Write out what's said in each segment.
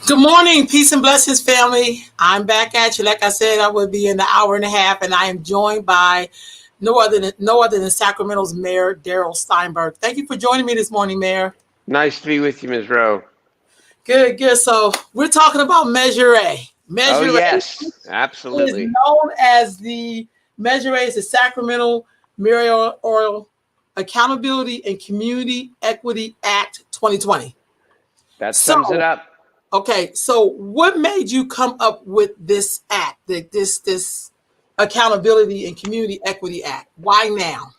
Good morning, peace and blessings, family. I'm back at you. Like I said, I will be in the hour and a half, and I am joined by no other than Sacramento's Mayor Darrell Steinberg. Thank you for joining me this morning, Mayor. Nice to be with you, Ms. Rowe. Good, good. So we're talking about Measure A. Oh, Measure A yes, is absolutely. known as the Measure A is the Sacramento Mayor Accountability and Community Equity Act 2020. That sums it So up. okay, so what made you come up with this act, this Accountability and Community Equity Act? Why now?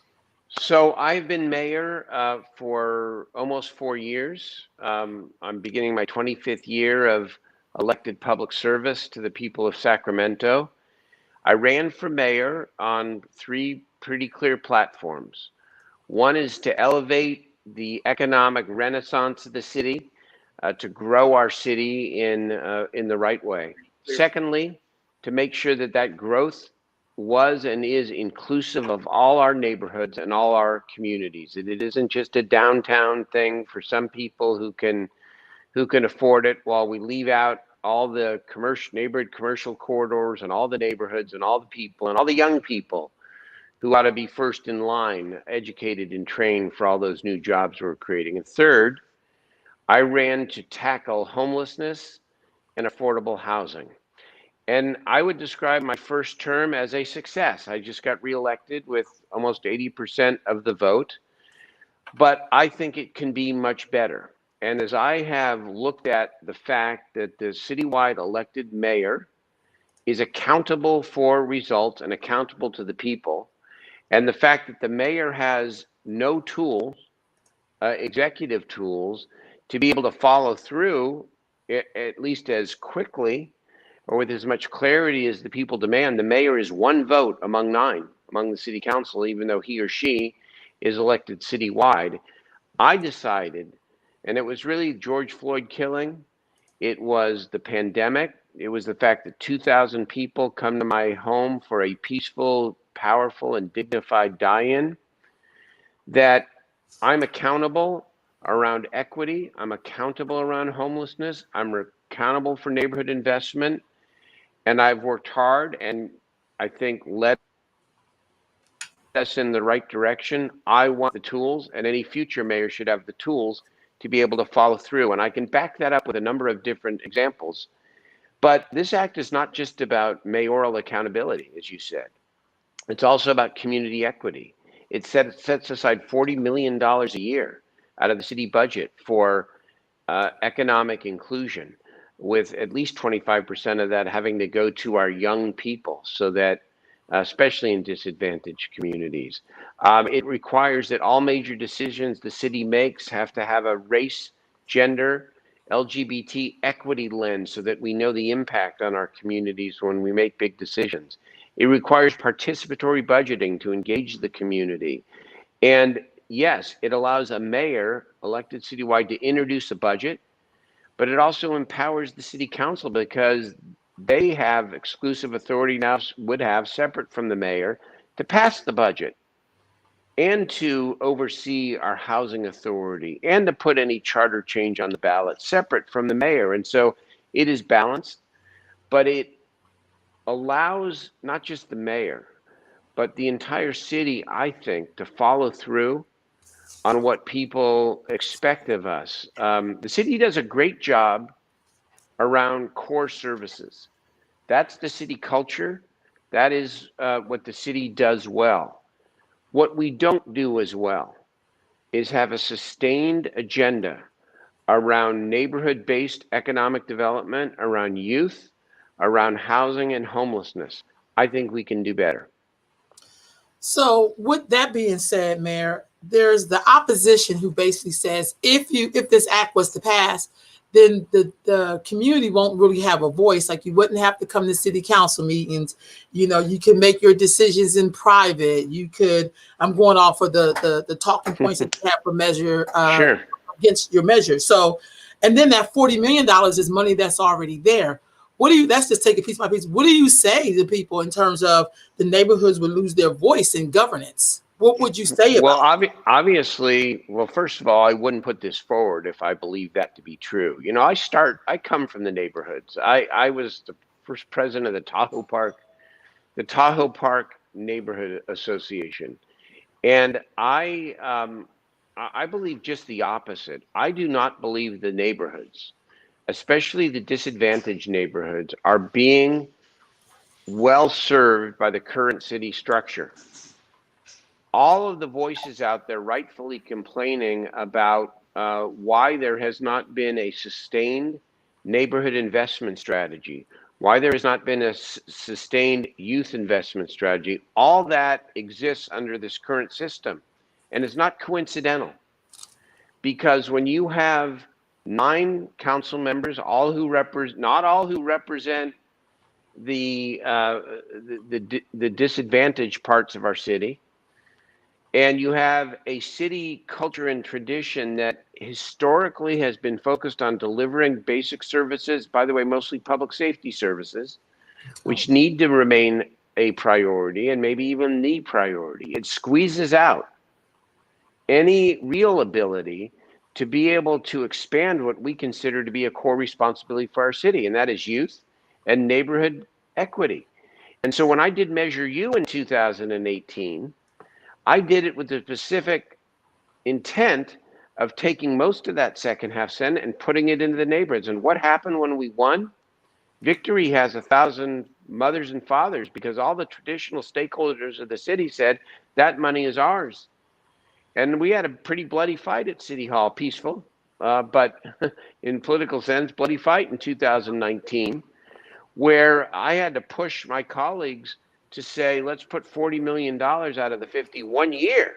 So I've been mayor for almost 4 years. I'm beginning my 25th year of elected public service to the people of Sacramento. I ran for mayor on three pretty clear platforms. One is to elevate the economic renaissance of the city, to grow our city in the right way. Secondly, to make sure that that growth was and is inclusive of all our neighborhoods and all our communities. That it isn't just a downtown thing for some people who can afford it, while we leave out all the neighborhood commercial corridors and all the neighborhoods and all the people and all the young people who ought to be first in line, educated and trained for all those new jobs we're creating. And third, I ran to tackle homelessness and affordable housing. And I would describe my first term as a success. I just got reelected with almost 80% of the vote, but I think it can be much better. And as I have looked at the fact that the citywide elected mayor is accountable for results and accountable to the people, and the fact that the mayor has no tools, executive tools, to be able to follow through, at least as quickly or with as much clarity as the people demand. The mayor is one vote among nine among the city council, even though he or she is elected citywide. I decided, and it was really George Floyd killing, it was the pandemic, it was the fact that 2,000 people come to my home for a peaceful, powerful, and dignified die-in, that I'm accountable around equity. I'm accountable around homelessness. I'm accountable for neighborhood investment. And I've worked hard and I think led us in the right direction. I want the tools, and any future mayor should have the tools to be able to follow through. And I can back that up with a number of different examples. But this act is not just about mayoral accountability, as you said. It's also about community equity. It sets aside $40 million a year out of the city budget for economic inclusion, with at least 25% of that having to go to our young people, so that, especially in disadvantaged communities. It requires that all major decisions the city makes have to have a race, gender, LGBT equity lens, so that we know the impact on our communities when we make big decisions. It requires participatory budgeting to engage the community. And yes, it allows a mayor elected citywide to introduce a budget, but it also empowers the city council, because they have exclusive authority now, would have separate from the mayor, to pass the budget and to oversee our housing authority and to put any charter change on the ballot separate from the mayor. And so it is balanced, but it allows not just the mayor, but the entire city, I think, to follow through on what people expect of us. The city does a great job around core services. That's the city culture. That is what the city does well. What we don't do as well is have a sustained agenda around neighborhood-based economic development, around youth, around housing and homelessness. I think we can do better. So, with that being said, Mayor, there's the opposition who basically says if this act was to pass, then the community won't really have a voice. Like you wouldn't have to come to city council meetings. You know, you can make your decisions in private. You could. I'm going off of the talking points that you have for measure Sure. against your measure. So, and then that $40 million is money that's already there. What do you? That's just take it piece by piece. What do you say to people in terms of the neighborhoods would lose their voice in governance? What would you say Well, about? obviously, well, first of all, I wouldn't put this forward if I believe that to be true. You know, I come from the neighborhoods. I was the first president of the Tahoe Park Neighborhood Association. And I believe just the opposite. I do not believe the neighborhoods, especially the disadvantaged neighborhoods, are being well served by the current city structure. All of the voices out there rightfully complaining about why there has not been a sustained neighborhood investment strategy, why there has not been a sustained youth investment strategy. All that exists under this current system. And it's not coincidental, because when you have 9 council members, not all who represent the disadvantaged parts of our city, and you have a city culture and tradition that historically has been focused on delivering basic services, by the way, mostly public safety services, which need to remain a priority and maybe even the priority. It squeezes out any real ability to be able to expand what we consider to be a core responsibility for our city, and that is youth and neighborhood equity. And so when I did Measure U in 2018, I did it with the specific intent of taking most of that second half cent and putting it into the neighborhoods. And what happened when we won? Victory has 1,000 mothers and fathers, because all the traditional stakeholders of the city said that money is ours. And we had a pretty bloody fight at City Hall, peaceful, but in political sense, bloody fight in 2019, where I had to push my colleagues to say, let's put $40 million out of the 51 year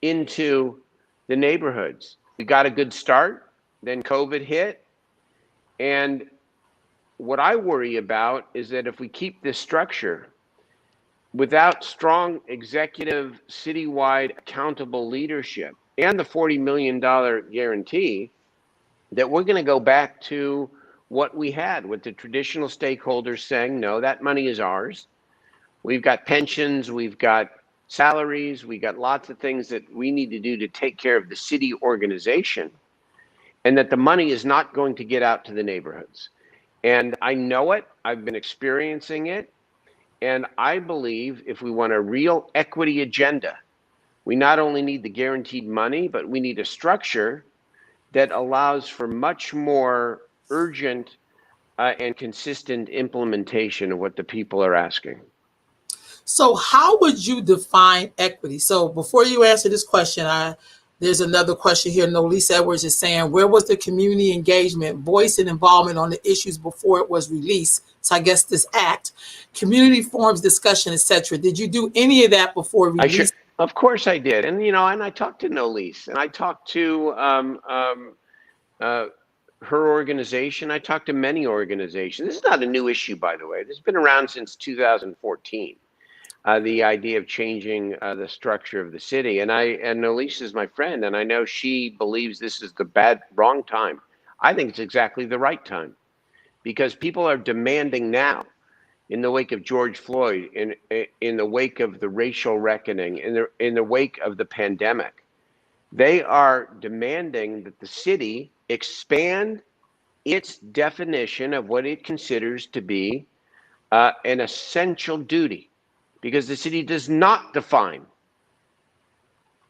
into the neighborhoods. We got a good start, then COVID hit. And what I worry about is that if we keep this structure without strong executive citywide accountable leadership and the $40 million guarantee, that we're going to go back to what we had with the traditional stakeholders saying, no, that money is ours. We've got pensions, we've got salaries, we got lots of things that we need to do to take care of the city organization, and that the money is not going to get out to the neighborhoods. And I know it, I've been experiencing it, and I believe if we want a real equity agenda, we not only need the guaranteed money, but we need a structure that allows for much more urgent and consistent implementation of what the people are asking. So how would you define equity? So before you answer this question, there's another question here. Nolise Edwards is saying, where was the community engagement, voice, and involvement on the issues before it was released? So I guess this act, community forums, discussion, etc. Did you do any of that before release? Of course I did. And, you know, and I talked to Nolise, and I talked to her organization. I talked to many organizations. This is not a new issue, by the way. This has been around since 2014. The idea of changing the structure of the city. And Nolise is my friend, and I know she believes this is the wrong time. I think it's exactly the right time, because people are demanding now, in the wake of George Floyd, in the wake of the racial reckoning, in the wake of the pandemic, they are demanding that the city expand its definition of what it considers to be an essential duty. Because the city does not define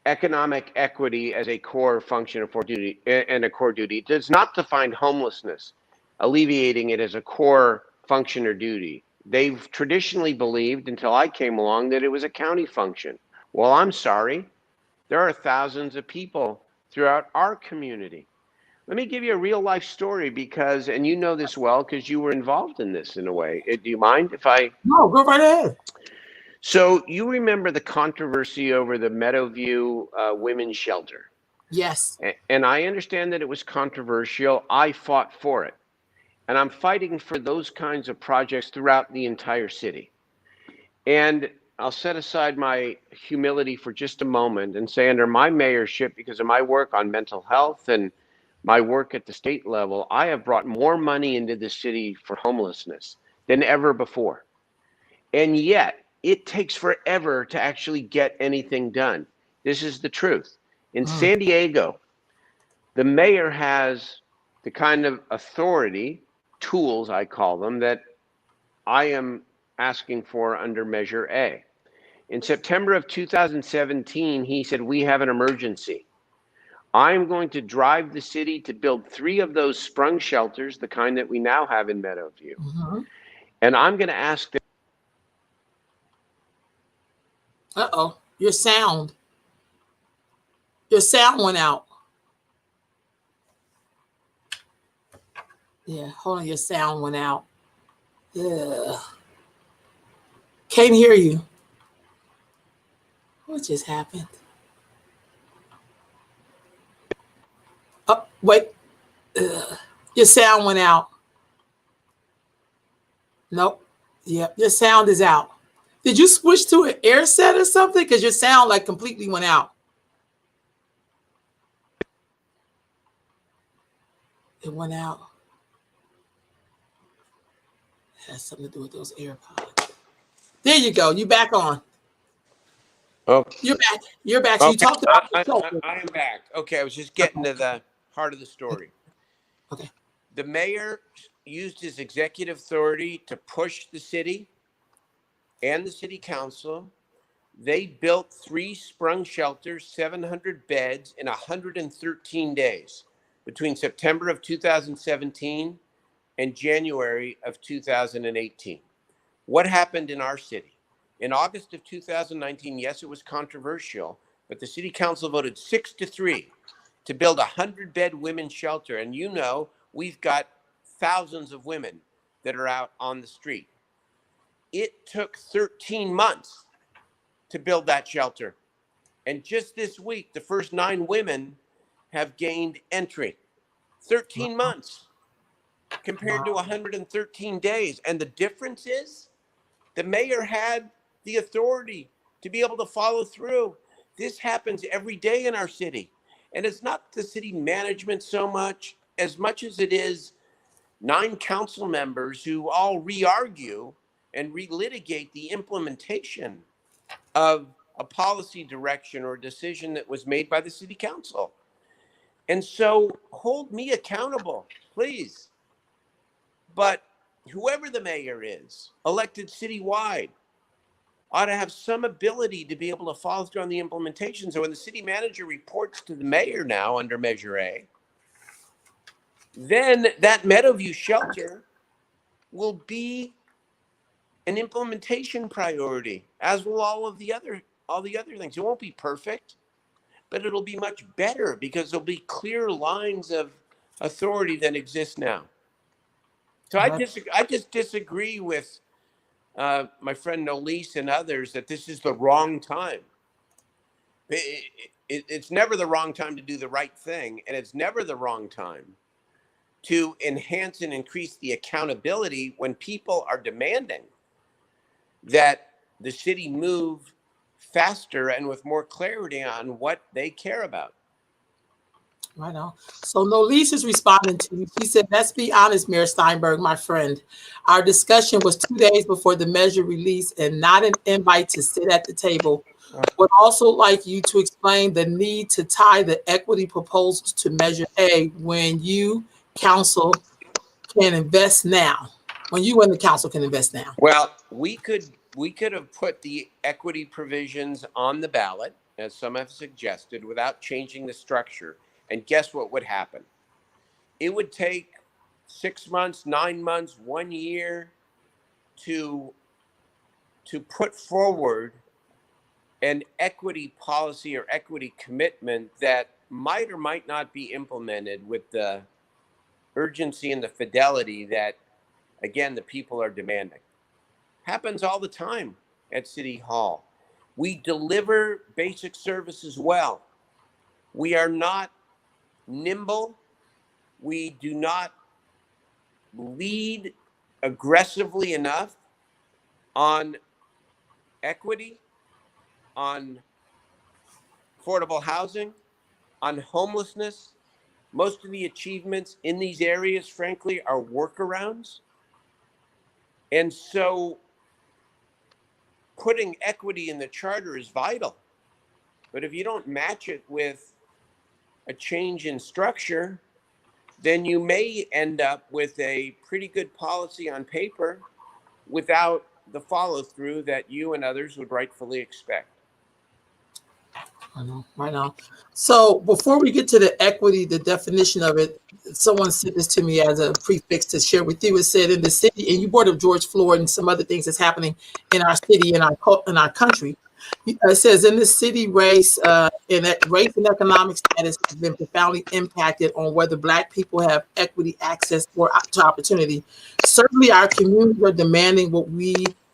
economic equity as a core function of duty and a core duty. It does not define homelessness, alleviating it as a core function or duty. They've traditionally believed, until I came along, that it was a county function. Well, I'm sorry. There are thousands of people throughout our community. Let me give you a real life story, because, and you know this well because you were involved in this in a way. Do you mind if I? No, go right ahead. So you remember the controversy over the Meadowview women's shelter? Yes. And I understand that it was controversial. I fought for it. And I'm fighting for those kinds of projects throughout the entire city. And I'll set aside my humility for just a moment and say, under my mayorship, because of my work on mental health and my work at the state level, I have brought more money into the city for homelessness than ever before. And yet, it takes forever to actually get anything done. This is the truth. In Mm. San Diego, the mayor has the kind of authority, tools, I call them, that I am asking for under Measure A. In September of 2017, he said, we have an emergency. I'm going to drive the city to build 3 of those sprung shelters, the kind that we now have in Meadowview. Mm-hmm. And I'm going to ask them. Uh-oh. Your sound went out. Yeah, hold on. Your sound went out. Yeah. Can't hear you. What just happened? Oh, wait. Your sound went out. Nope. Yep. Your sound is out. Did you switch to an air set or something? Because your sound like completely went out. It went out. It has something to do with those AirPods. There you go. You back on. Okay. You're back. You're back. So you Okay. talked about the shelter. I am back. Okay. I was just getting to the heart of the story. Okay. The mayor used his executive authority to push the city and the city council. They built 3 sprung shelters, 700 beds in 113 days between September of 2017 and January of 2018. What happened in our city? In August of 2019, yes, it was controversial, but the city council voted 6-3 to build a 100-bed women's shelter. And you know, we've got thousands of women that are out on the street. It took 13 months to build that shelter. And just this week, the first 9 women have gained entry. 13 months compared to 113 days. And the difference is the mayor had the authority to be able to follow through. This happens every day in our city. And it's not the city management so much as it is 9 council members who all re-argue and relitigate the implementation of a policy direction or decision that was made by the city council. And so hold me accountable, please. But whoever the mayor is, elected citywide, ought to have some ability to be able to follow through on the implementation. So when the city manager reports to the mayor now under Measure A, then that Meadowview shelter will be an implementation priority, as will all the other things. It won't be perfect, but it'll be much better because there'll be clear lines of authority that exist now. So I just disagree with my friend Nolise and others that this is the wrong time. It's never the wrong time to do the right thing, and it's never the wrong time to enhance and increase the accountability when people are demanding that the city move faster and with more clarity on what they care about. Right on. So Nolise is responding to you. She said, let's be honest, Mayor Steinberg, my friend. Our discussion was 2 days before the measure release and not an invite to sit at the table. Would also like you to explain the need to tie the equity proposals to Measure A when you, council, can invest now. When you and the council can invest now. Well, we could have put the equity provisions on the ballot, as some have suggested, without changing the structure. And guess what would happen? It would take 6 months, 9 months, 1 year to put forward an equity policy or equity commitment that might or might not be implemented with the urgency and the fidelity that, again, the people are demanding. Happens all the time. at City Hall. We deliver basic services well. We are not nimble. We do not lead aggressively enough on equity, on affordable housing, on homelessness. Most of the achievements in these areas, frankly, are workarounds. And so putting equity in the charter is vital. But if you don't match it with a change in structure, then you may end up with a pretty good policy on paper without the follow through that you and others would rightfully expect. I know, right now. So before we get to the equity, the definition of it, someone sent this to me as a prefix to share with you. It said in the city, and you brought up George Floyd and some other things that's happening in our city, in our country. It says in the city, race and economic status have been profoundly impacted on whether Black people have equity access to opportunity. Certainly, our communities are demanding what we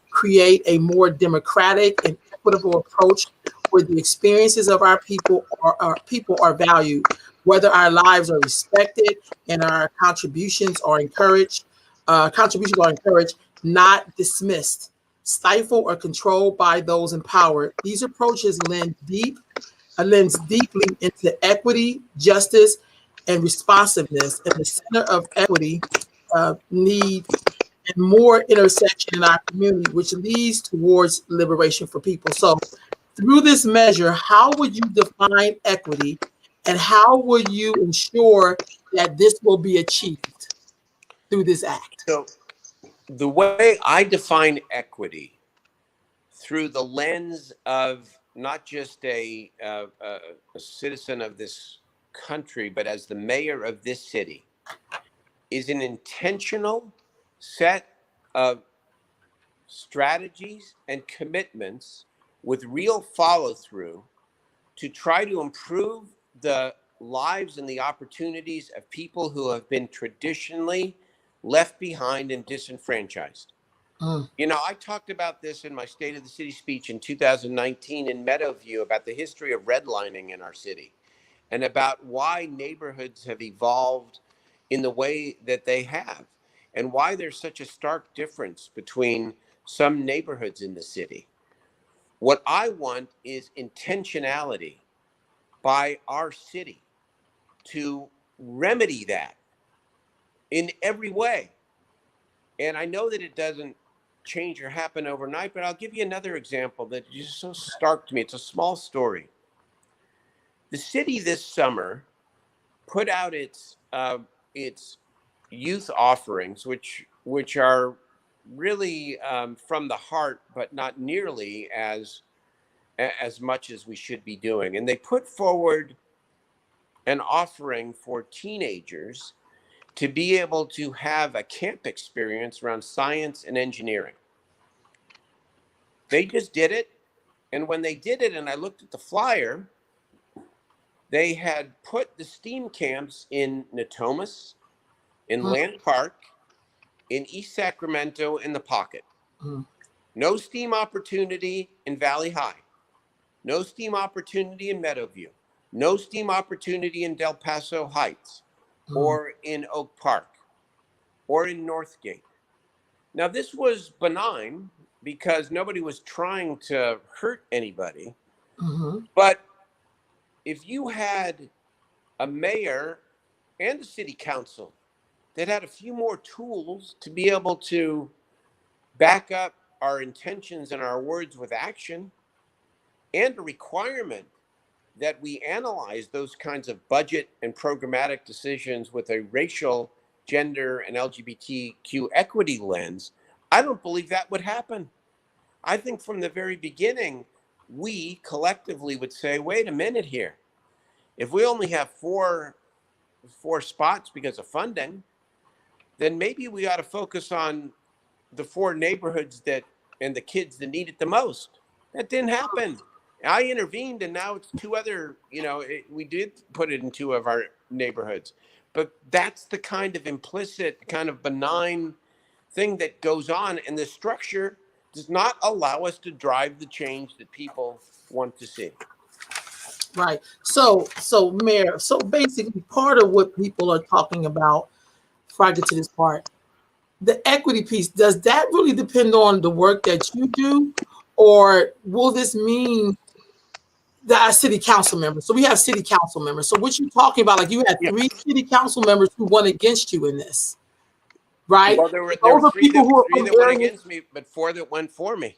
create a more democratic and equitable approach where the experiences of our people are valued, whether our lives are respected and our contributions are encouraged, not dismissed, stifled, or controlled by those empowered. These approaches lends deeply into equity, justice, and responsiveness. And the center of equity need and more intersection in our community, which leads towards liberation for people. So through this measure, how would you define equity and how would you ensure that this will be achieved through this act? So, the way I define equity through the lens of not just a citizen of this country, but as the mayor of this city, is an intentional set of strategies and commitments with real follow through to try to improve the lives and the opportunities of people who have been traditionally left behind and disenfranchised. Mm, You know, I talked about this in my State of the City speech in 2019 in Meadowview about the history of redlining in our city and about why neighborhoods have evolved in the way that they have and why there's such a stark difference between some neighborhoods in the city. What I want is intentionality by our city to remedy that in every way. And I know that it doesn't change or happen overnight, but I'll give you another example that is just so stark to me. It's a small story. The city this summer put out its youth offerings, which are really from the heart, but not nearly as much as we should be doing. And they put forward an offering for teenagers to be able to have a camp experience around science and engineering. They just did it. And when they did it, and I looked at the flyer, they had put the STEAM camps in Natomas, in mm, Land Park, in East Sacramento, in the Pocket. mm, No STEAM opportunity in Valley High. No STEAM opportunity in Meadowview. No STEAM opportunity in Del Paso Heights mm, or in Oak Park or in Northgate. Now, this was benign because nobody was trying to hurt anybody. mhm, But if you had a mayor and a city council that had a few more tools to be able to back up our intentions and our words with action, and a requirement that we analyze those kinds of budget and programmatic decisions with a racial, gender, and LGBTQ equity lens, I don't believe that would happen. I think from the very beginning, we collectively would say, wait a minute here. If we only have four spots because of funding, then maybe we ought to focus on the four neighborhoods that and the kids that need it the most. That didn't happen. I intervened, and now it's two other. We did put it in two of our neighborhoods, but that's the kind of implicit, kind of benign thing that goes on, and the structure does not allow us to drive the change that people want to see. Right. So, Mayor, so basically part of what people are talking about, before I get to this part, the equity piece, does that really depend on the work that you do? Or will this mean that our city council members? So we have city council members. So what you're talking about, like you had Yeah. 3 city council members who went against you in this, right? Well, there were Those are three people who are three from that went areas. against me, but 4 that went for me.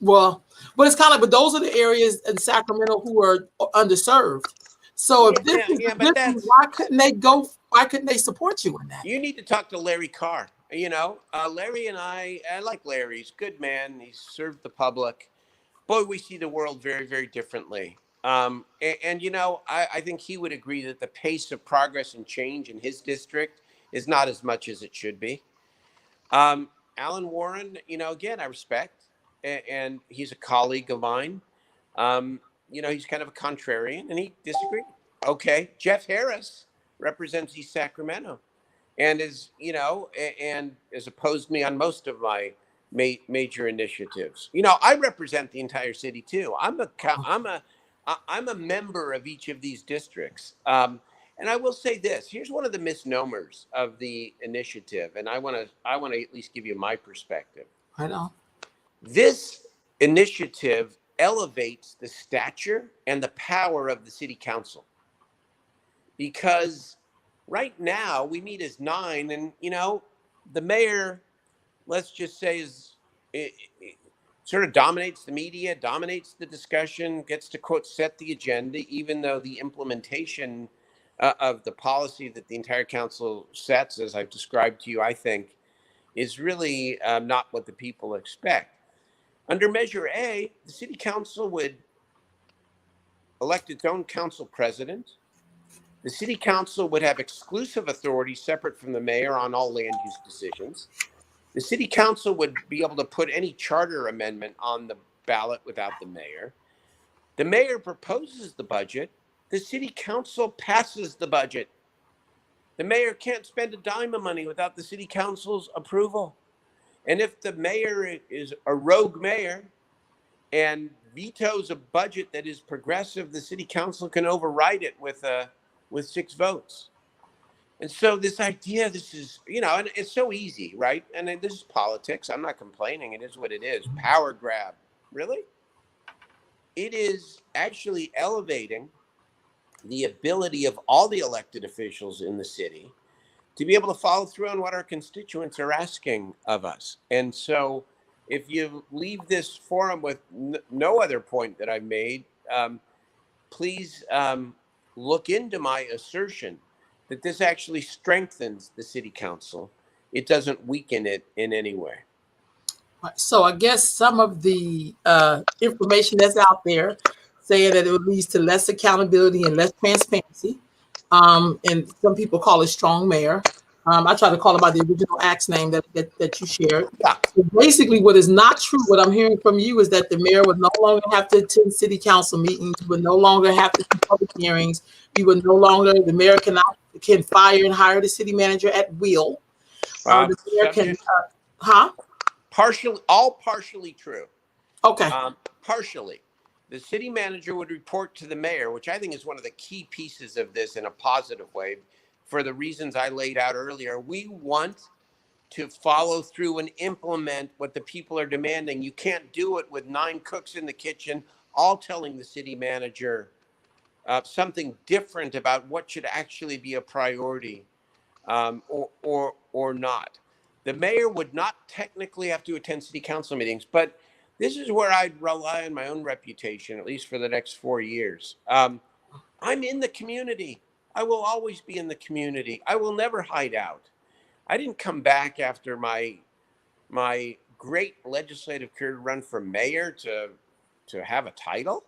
Well, but it's kind of, but those are the areas in Sacramento who are underserved. So if this is the But difference, why couldn't they go? Why couldn't they support you in that? You need to talk to Larry Carr. Larry and I like Larry. He's a good man. He's served the public. Boy, we see the world very, very differently. I think he would agree that the pace of progress and change in his district is not as much as it should be. Alan Warren, again, I respect, and he's a colleague of mine. He's kind of a contrarian, and he disagreed. Okay, Jeff Harris represents East Sacramento, and has opposed me on most of my major initiatives. I represent the entire city too. I'm a member of each of these districts. And I will say this: here's one of the misnomers of the initiative, and I want to at least give you my perspective. I know. This initiative elevates the stature and the power of the city council, because right now we meet as 9, and the mayor, let's just say, it sort of dominates the media, dominates the discussion, gets to, quote, set the agenda, even though the implementation of the policy that the entire council sets, as I've described to you, I think, is really not what the people expect. Under Measure A, the city council would elect its own council president. The city council would have exclusive authority separate from the mayor on all land use decisions. The city council would be able to put any charter amendment on the ballot without the mayor. The mayor proposes the budget. The city council passes the budget. The mayor can't spend a dime of money without the city council's approval. And if the mayor is a rogue mayor and vetoes a budget that is progressive, the city council can override it with 6 votes. And so this idea, this is, and it's so easy, right? And this is politics. I'm not complaining. It is what it is. Power grab. Really? It is actually elevating the ability of all the elected officials in the city to be able to follow through on what our constituents are asking of us. And so if you leave this forum with no other point that I've made, please look into my assertion that this actually strengthens the city council. It doesn't weaken it in any way. So I guess some of the information that's out there saying that it would lead to less accountability and less transparency. And some people call it strong mayor. I try to call it by the original axe name that you shared. Yeah. So basically, what is not true, what I'm hearing from you, is that the mayor would no longer have to attend city council meetings, would no longer have to do public hearings. The mayor can fire and hire the city manager at will. The mayor can, partially true. Okay. Partially. The city manager would report to the mayor, which I think is one of the key pieces of this in a positive way, for the reasons I laid out earlier. We want to follow through and implement what the people are demanding. You can't do it with 9 cooks in the kitchen, all telling the city manager something different about what should actually be a priority or not. The mayor would not technically have to attend city council meetings, but this is where I'd rely on my own reputation, at least for the next 4 years. I'm in the community. I will always be in the community. I will never hide out. I didn't come back after my great legislative career to run for mayor to have a title.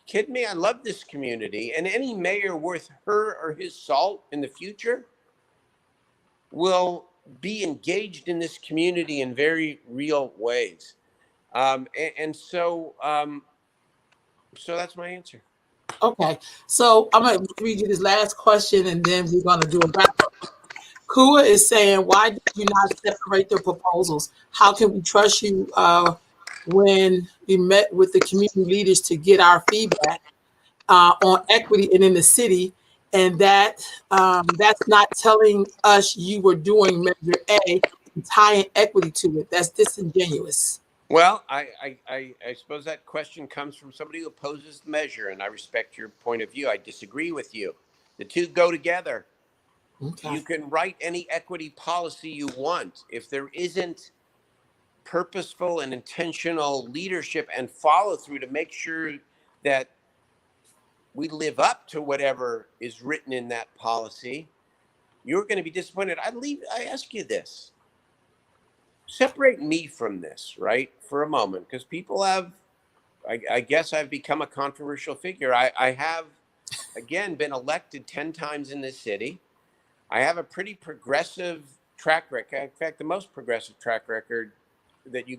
Kidding me? I love this community, and any mayor worth her or his salt in the future will be engaged in this community in very real ways. So that's my answer. Okay, so I'm going to read you this last question, and then we're going to do a wrap up. Kua is saying, why did you not separate the proposals? How can we trust you when we met with the community leaders to get our feedback on equity and in the city? And that's not telling us you were doing measure A and tying equity to it. That's disingenuous. Well, I suppose that question comes from somebody who opposes the measure, and I respect your point of view. I disagree with you. The two go together. Okay. You can write any equity policy you want. If there isn't purposeful and intentional leadership and follow through to make sure that we live up to whatever is written in that policy, you're going to be disappointed. I ask you this. Separate me from this, right, for a moment, because people have, I guess I've become a controversial figure. I have, again, been elected 10 times in this city. I have a pretty progressive track record. In fact, the most progressive track record that you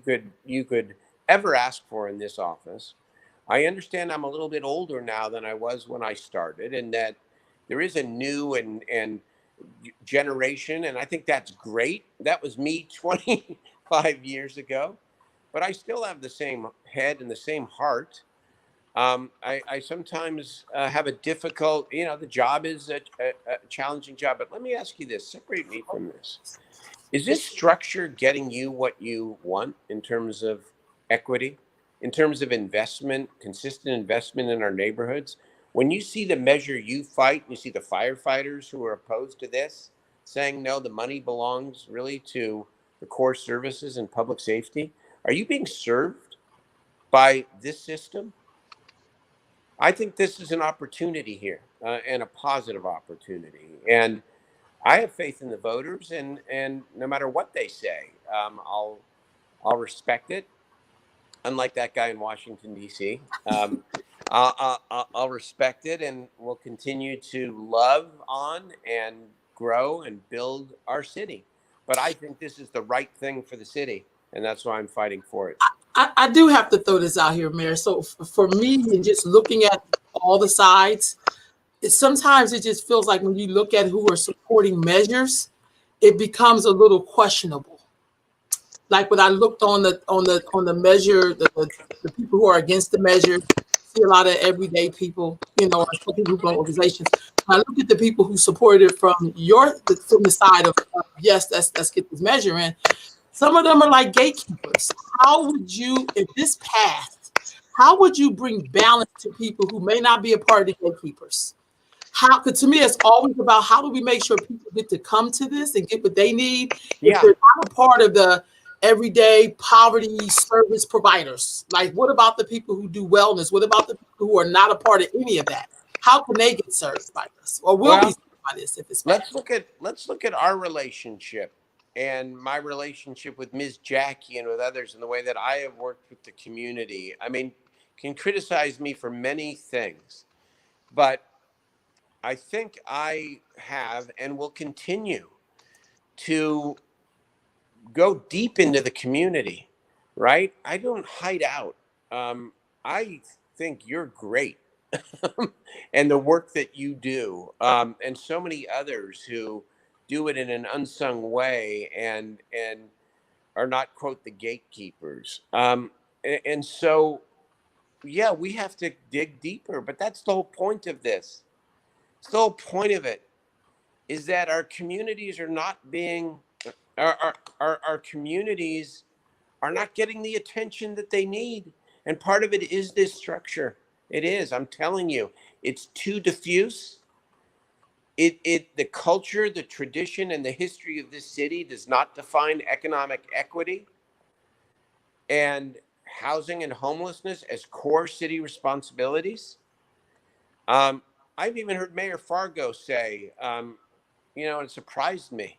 could ever ask for in this office. I understand I'm a little bit older now than I was when I started, and that there is a new and generation, and I think that's great. That was me 25 years ago, but I still have the same head and the same heart. I sometimes have a difficult, the job is a challenging job, but let me ask you this, separate me from this. Is this structure getting you what you want in terms of equity, in terms of investment, consistent investment in our neighborhoods? When you see the measure you fight, you see the firefighters who are opposed to this saying, no, the money belongs really to the core services and public safety. Are you being served by this system? I think this is an opportunity here, and a positive opportunity. And I have faith in the voters, and no matter what they say, I'll respect it. Unlike that guy in Washington D.C., I'll respect it, and we'll continue to love on and grow and build our city. But I think this is the right thing for the city, and that's why I'm fighting for it. I do have to throw this out here, Mayor. So for me, and just looking at all the sides, sometimes it just feels like when you look at who are supporting measures, it becomes a little questionable. Like when I looked on the measure, the people who are against the measure, see a lot of everyday people, or people who run organizations. When I look at the people who supported it from the side of yes, let's get this measure in. Some of them are like gatekeepers. How would you, if this passed, how would you bring balance to people who may not be a part of the gatekeepers? How? Because to me, it's always about how do we make sure people get to come to this and get what they need if Yeah. they're not a part of the everyday poverty service providers. Like, what about the people who do wellness? What about the people who are not a part of any of that? How can they get served by this, or will be Well, served by this if it's let's passed? look at our relationship and my relationship with Ms. Jackie and with others, and the way that I have worked with the community. I mean, can criticize me for many things, but I think I have and will continue to go deep into the community, right? I don't hide out. I think you're great. And the work that you do, and so many others who do it in an unsung way and are not, quote, the gatekeepers. And so, yeah, we have to dig deeper, but that's the whole point of this. It's the whole point of it is that our communities are not being, our communities are not getting the attention that they need. And part of it is this structure. It is, I'm telling you, it's too diffuse. The culture, the tradition, and the history of this city does not define economic equity and housing and homelessness as core city responsibilities. I've even heard Mayor Fargo say, it surprised me.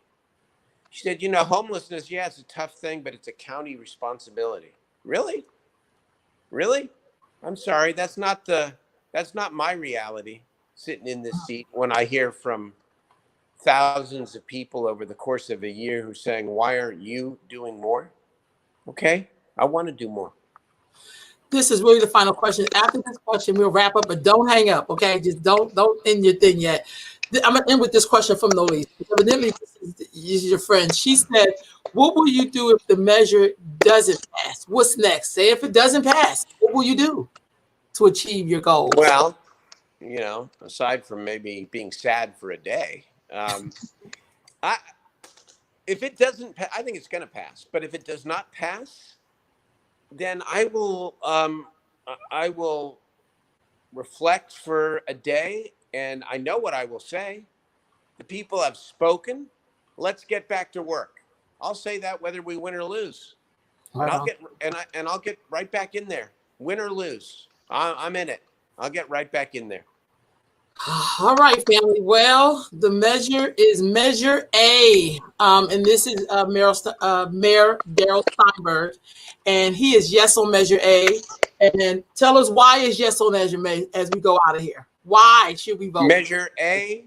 She said, homelessness, yeah, it's a tough thing, but it's a county responsibility. Really? Really? I'm sorry, that's not my reality sitting in this seat when I hear from thousands of people over the course of a year who are saying, why aren't you doing more? Okay, I want to do more. This is really the final question. After this question, we'll wrap up, but don't hang up, okay? Just don't end your thing yet. I'm gonna end with this question from Nolise. Evidently, this is your friend. She said, "What will you do if the measure doesn't pass? What's next? Say if it doesn't pass, what will you do to achieve your goals?" Well, aside from maybe being sad for a day, I if it doesn't, I think it's going to pass. But if it does not pass, then I will reflect for a day, and I know what I will say. The people have spoken. Let's get back to work. I'll say that whether we win or lose, and Right on. I'll get right back in there, win or lose. I'm in it. I'll get right back in there. All right, family. Well, the measure is Measure A, and this is Mayor Darrell Steinberg, and he is yes on Measure A. And tell us why is yes on Measure A as we go out of here. Why should we vote? Measure A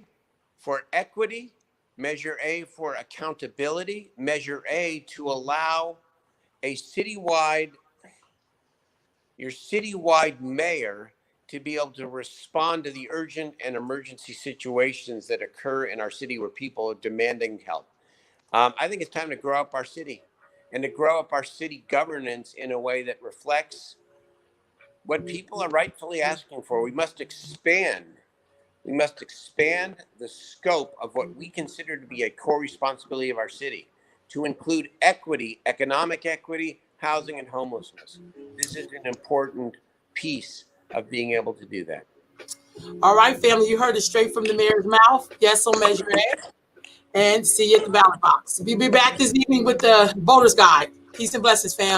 for equity, Measure A for accountability, Measure A to allow your citywide mayor to be able to respond to the urgent and emergency situations that occur in our city where people are demanding help. I think it's time to grow up our city and to grow up our city governance in a way that reflects what people are rightfully asking for. We must expand the scope of what we consider to be a core responsibility of our city to include equity, economic equity, housing, and homelessness. This is an important piece of being able to do that. All right, family, you heard it straight from the mayor's mouth. Yes on Measure A. And see you at the ballot box. We'll be back this evening with the voter's guide. Peace and blessings, fam.